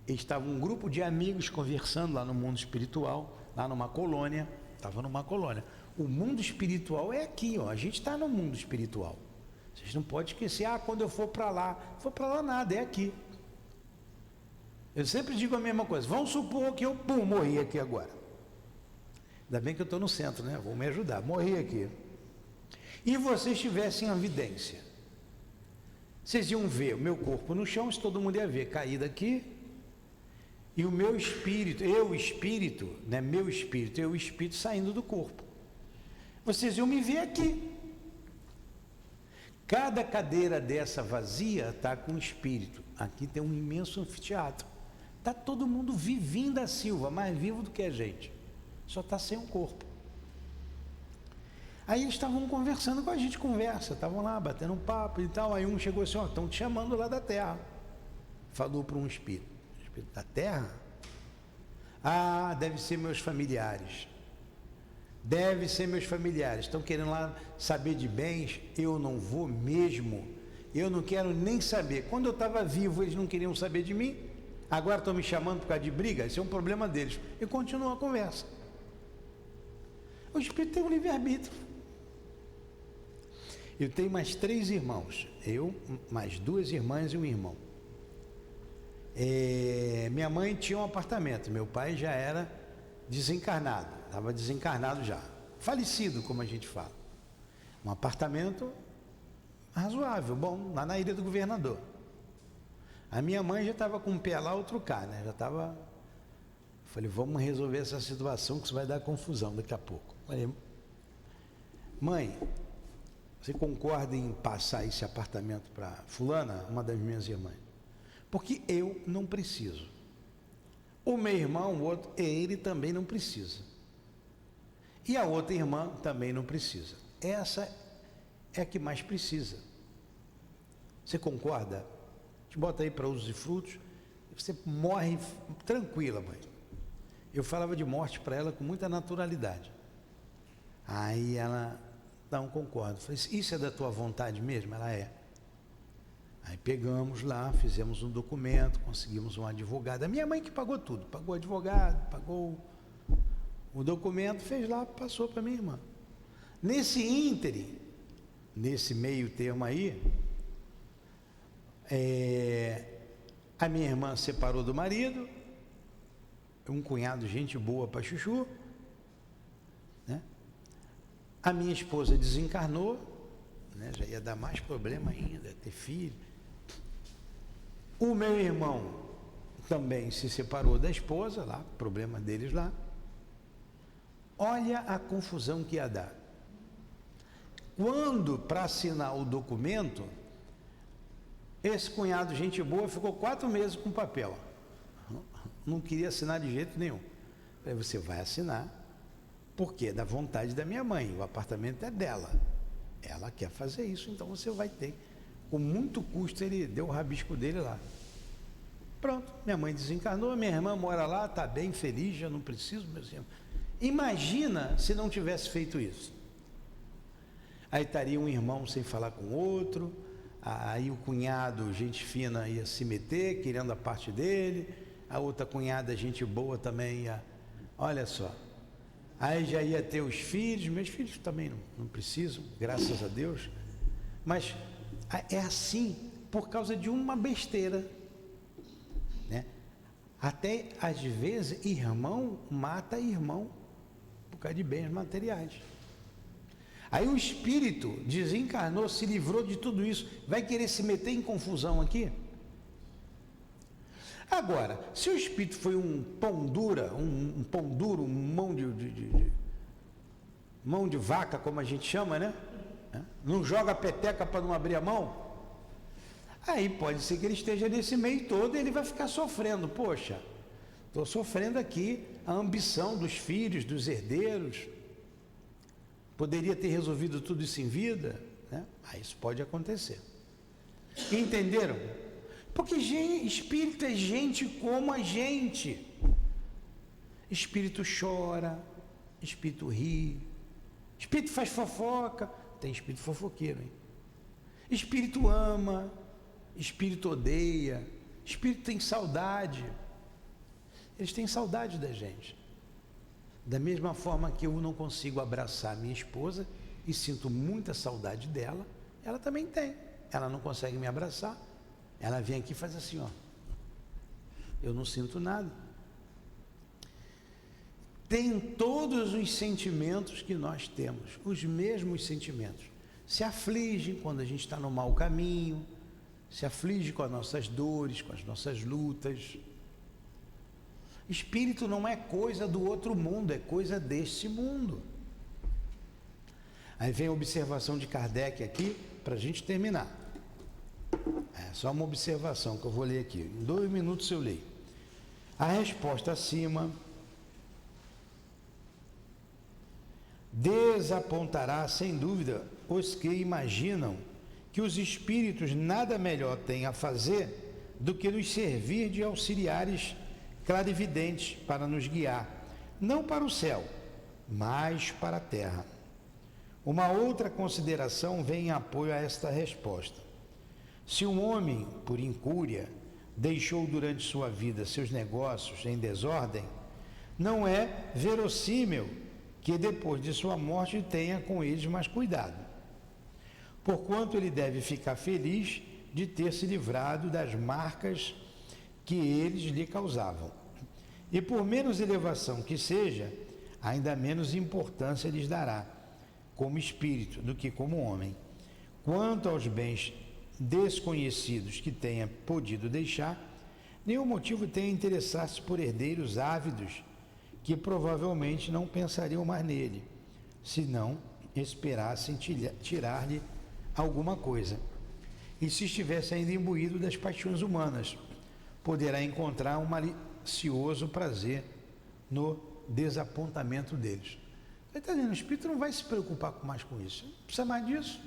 Estava um grupo de amigos conversando lá no mundo espiritual, lá numa colônia, estava numa colônia. O mundo espiritual é aqui, ó. A gente está no mundo espiritual. Vocês não podem esquecer, quando eu for para lá nada, é aqui. Eu sempre digo a mesma coisa, vamos supor que eu, morri aqui agora. Ainda bem que eu estou no centro, né? Vou me ajudar, morri aqui. E vocês tivessem a vidência. Vocês iam ver o meu corpo no chão, se todo mundo ia ver, caído aqui. E o meu espírito, eu espírito saindo do corpo. Vocês iam me ver aqui. Cada cadeira dessa vazia está com espírito. Aqui tem um imenso anfiteatro. Está todo mundo vivinho da Silva, mais vivo do que a gente. Só está sem um corpo. Aí eles estavam conversando com a gente, estavam lá batendo um papo e tal. Aí um chegou assim, estão te chamando lá da terra. falou para um espírito. Espírito da terra? Ah, deve ser meus familiares. Deve ser meus familiares. Estão querendo lá saber de bens, eu não vou mesmo. Eu não quero nem saber. Quando eu estava vivo, eles não queriam saber de mim. Agora estão me chamando por causa de briga. Isso é um problema deles. E continua a conversa. O espírito tem um livre-arbítrio. Eu tenho mais 3 irmãos. Eu, mais 2 irmãs e um irmão. Minha mãe tinha um apartamento. Meu pai já era desencarnado. Estava desencarnado já. Falecido, como a gente fala. Um apartamento razoável, bom, lá na Ilha do Governador. A minha mãe já estava com um pé lá, outro cá, né? Já estava... Falei, vamos resolver essa situação, que isso vai dar confusão daqui a pouco. Falei, mãe, você concorda em passar esse apartamento para fulana, uma das minhas irmãs? Porque eu não preciso. O meu irmão, o outro, ele também não precisa. E a outra irmã também não precisa. Essa é a que mais precisa. Você concorda? Te bota aí para usos e frutos, você morre tranquila, mãe. Eu falava de morte para ela com muita naturalidade. Aí ela, não, concordo. Falei, isso é da tua vontade mesmo? Ela é. Aí pegamos lá, fizemos um documento, conseguimos um advogado. A minha mãe que pagou tudo, pagou o advogado, pagou o documento, fez lá, passou para minha irmã. Nesse ínterim, nesse meio termo aí, a minha irmã separou do marido, um cunhado, gente boa para chuchu, né? A minha esposa desencarnou, né? Já ia dar mais problema ainda, ter filho. O meu irmão também se separou da esposa, lá, problema deles lá. Olha a confusão que ia dar. Quando, para assinar o documento, esse cunhado, gente boa, ficou 4 meses com papel. Não queria assinar de jeito nenhum. Aí você vai assinar, porque é da vontade da minha mãe, o apartamento é dela. Ela quer fazer isso, então você vai ter. Com muito custo, ele deu o rabisco dele lá. Pronto, minha mãe desencarnou, minha irmã mora lá, está bem, feliz, já não preciso, meus irmãos. Imagina se não tivesse feito isso. Aí estaria um irmão sem falar com o outro, aí o cunhado, gente fina, ia se meter, querendo a parte dele, a outra cunhada, gente boa também ia, olha só. Aí já ia ter os filhos, meus filhos também não precisam, graças a Deus. Mas é assim, por causa de uma besteira, né? Até às vezes, irmão mata irmão, por causa de bens materiais. Aí o espírito desencarnou, se livrou de tudo isso, vai querer se meter em confusão aqui? Agora, se o espírito foi um pão dura, um pão duro, mão de vaca, como a gente chama, né? Não joga peteca para não abrir a mão, aí pode ser que ele esteja nesse meio todo e ele vai ficar sofrendo. Poxa, estou sofrendo aqui a ambição dos filhos, dos herdeiros, poderia ter resolvido tudo isso em vida, né? Aí isso pode acontecer. Entenderam? Porque espírito é gente como a gente. Espírito chora, espírito ri, espírito faz fofoca, tem espírito fofoqueiro, hein? Espírito ama, espírito odeia, espírito tem saudade. Eles têm saudade da gente. Da mesma forma que eu não consigo abraçar minha esposa e sinto muita saudade dela, ela também tem. Ela não consegue me abraçar. Ela vem aqui e faz assim, ó. Eu não sinto nada. Tem todos os sentimentos que nós temos, os mesmos sentimentos. Se aflige quando a gente está no mau caminho, se aflige com as nossas dores, com as nossas lutas. Espírito não é coisa do outro mundo, é coisa deste mundo. Aí vem a observação de Kardec aqui, para a gente terminar. É só uma observação que eu vou ler aqui. Em 2 minutos eu leio. A resposta acima desapontará, sem dúvida, os que imaginam que os espíritos nada melhor têm a fazer do que nos servir de auxiliares clarividentes para nos guiar, não para o céu, mas para a terra. Uma outra consideração vem em apoio a esta resposta. Se um homem, por incúria, deixou durante sua vida seus negócios em desordem, não é verossímil que depois de sua morte tenha com eles mais cuidado, porquanto ele deve ficar feliz de ter se livrado das marcas que eles lhe causavam. E por menos elevação que seja, ainda menos importância lhes dará, como espírito, do que como homem. Quanto aos bens desconhecidos que tenha podido deixar, nenhum motivo tem a interessar-se por herdeiros ávidos que provavelmente não pensariam mais nele, se não esperassem tirar-lhe alguma coisa. E se estivesse ainda imbuído das paixões humanas, poderá encontrar um malicioso prazer no desapontamento deles. Ele está dizendo, o espírito não vai se preocupar mais com isso, não precisa mais disso.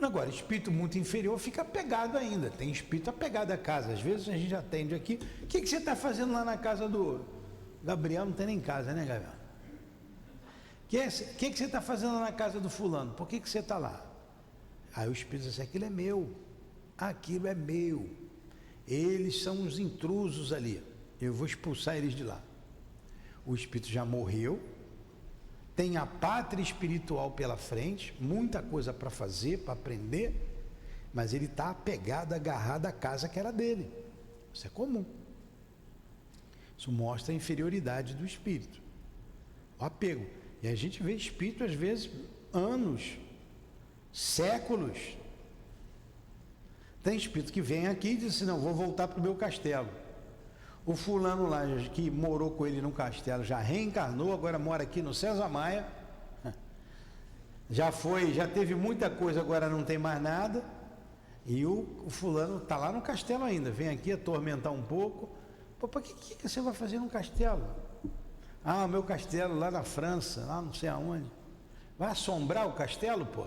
Agora, espírito muito inferior fica apegado ainda, tem espírito apegado à casa. Às vezes a gente atende aqui, o que você está fazendo lá na casa do Gabriel? Não tem nem casa, né, Gabriel? O que você está fazendo lá na casa do fulano? Por que você está lá? Aí o espírito diz, aquilo é meu, aquilo é meu, eles são os intrusos ali, eu vou expulsar eles de lá. O espírito já morreu, tem a pátria espiritual pela frente, muita coisa para fazer, para aprender, mas ele está apegado, agarrado à casa que era dele. Isso é comum. Isso mostra a inferioridade do espírito, o apego. E a gente vê espírito às vezes anos, séculos. Tem espírito que vem aqui e diz assim, não, vou voltar para o meu castelo. O fulano lá que morou com ele no castelo já reencarnou, agora mora aqui no César Maia. Já teve muita coisa, agora não tem mais nada. E o fulano está lá no castelo ainda, vem aqui atormentar um pouco. Pô, para que você vai fazer no castelo? Ah, o meu castelo lá na França, lá não sei aonde. Vai assombrar o castelo, pô?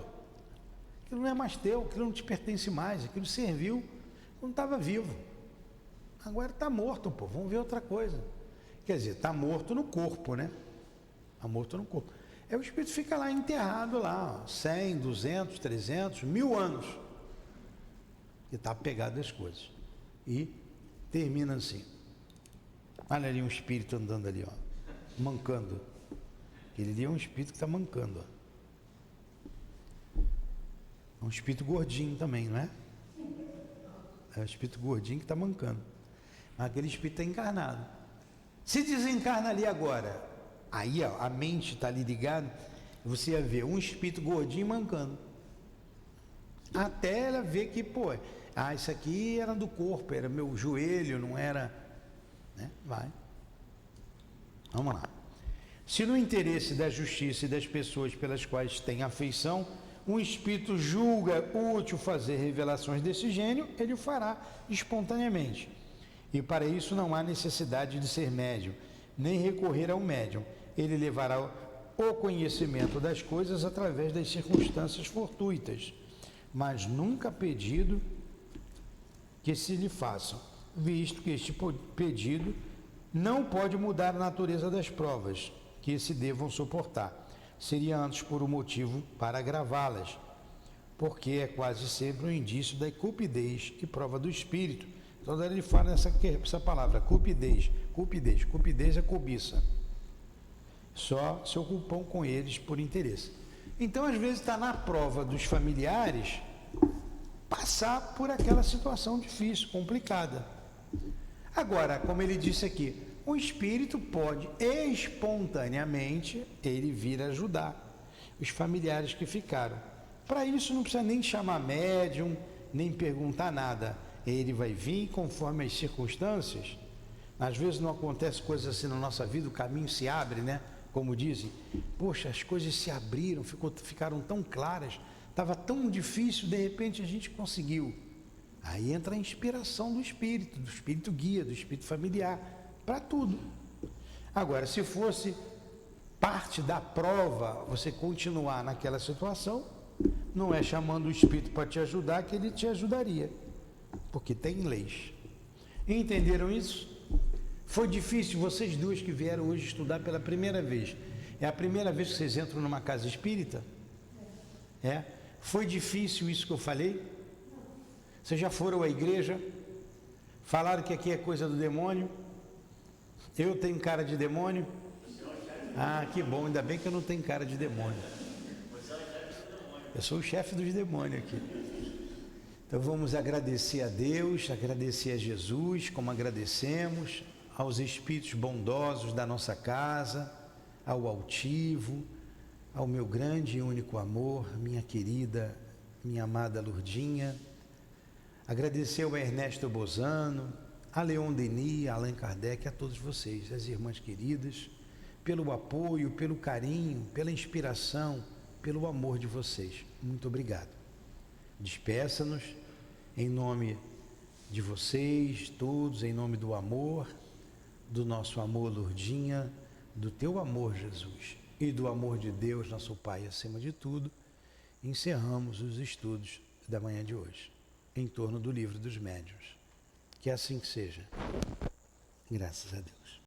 Aquilo não é mais teu, aquilo não te pertence mais, aquilo serviu quando estava vivo. Agora está morto, pô, vamos ver outra coisa. Quer dizer, está morto no corpo, né? Está morto no corpo. Aí o espírito fica lá enterrado lá, 100, 200, 300, 1000 anos. E está apegado às coisas. E termina assim. Olha ali um espírito andando ali, ó, mancando. Ele ali é um espírito que está mancando, ó. É um espírito gordinho também, não é? É um espírito gordinho que está mancando. Mas aquele espírito está encarnado. Se desencarna ali agora, aí ó, a mente está ali ligada, você ia ver um espírito gordinho mancando. Até ela ver que, pô, isso aqui era do corpo, era meu joelho, não era, né? Vai. Vamos lá. Se no interesse da justiça e das pessoas pelas quais tem afeição, um espírito julga útil fazer revelações desse gênio, ele o fará espontaneamente. E para isso não há necessidade de ser médium, nem recorrer ao médium. Ele levará o conhecimento das coisas através das circunstâncias fortuitas, mas nunca pedido que se lhe façam, visto que este pedido não pode mudar a natureza das provas que se devam suportar. Seria antes por um motivo para agravá-las, porque é quase sempre um indício da cupidez e prova do espírito. Então ele fala essa palavra, cupidez. Cupidez é cobiça. Só se ocupam com eles por interesse. Então às vezes está na prova dos familiares passar por aquela situação difícil, complicada. Agora, como ele disse aqui, o espírito pode espontaneamente ele vir ajudar os familiares que ficaram. Para isso não precisa nem chamar médium, nem perguntar nada. Ele vai vir conforme as circunstâncias. Às vezes não acontece coisas assim na nossa vida, o caminho se abre, né? Como dizem, poxa, as coisas se abriram, ficaram tão claras, estava tão difícil, de repente a gente conseguiu. Aí entra a inspiração do espírito guia, do espírito familiar, para tudo. Agora, se fosse parte da prova, você continuar naquela situação, não é chamando o espírito para te ajudar que ele te ajudaria. porque tem leis. Entenderam isso? Foi difícil, vocês duas que vieram hoje estudar pela primeira vez. É a primeira vez que vocês entram numa casa espírita? É? Foi difícil isso que eu falei? Vocês já foram à igreja? Falaram que aqui é coisa do demônio? Eu tenho cara de demônio? Ah, que bom, ainda bem que eu não tenho cara de demônio. Eu sou o chefe dos demônios aqui. Então vamos agradecer a Deus, agradecer a Jesus, como agradecemos, aos espíritos bondosos da nossa casa, ao altivo, ao meu grande e único amor, minha querida, minha amada Lourdinha. Agradecer ao Ernesto Bozano, a Leon Denis, a Allan Kardec, a todos vocês, as irmãs queridas, pelo apoio, pelo carinho, pela inspiração, pelo amor de vocês. Muito obrigado. Despeça-nos em nome de vocês, todos, em nome do amor, do nosso amor, Lourdinha, do teu amor, Jesus, e do amor de Deus, nosso Pai, acima de tudo. Encerramos os estudos da manhã de hoje, em torno do Livro dos Médiuns. Que assim que seja. Graças a Deus.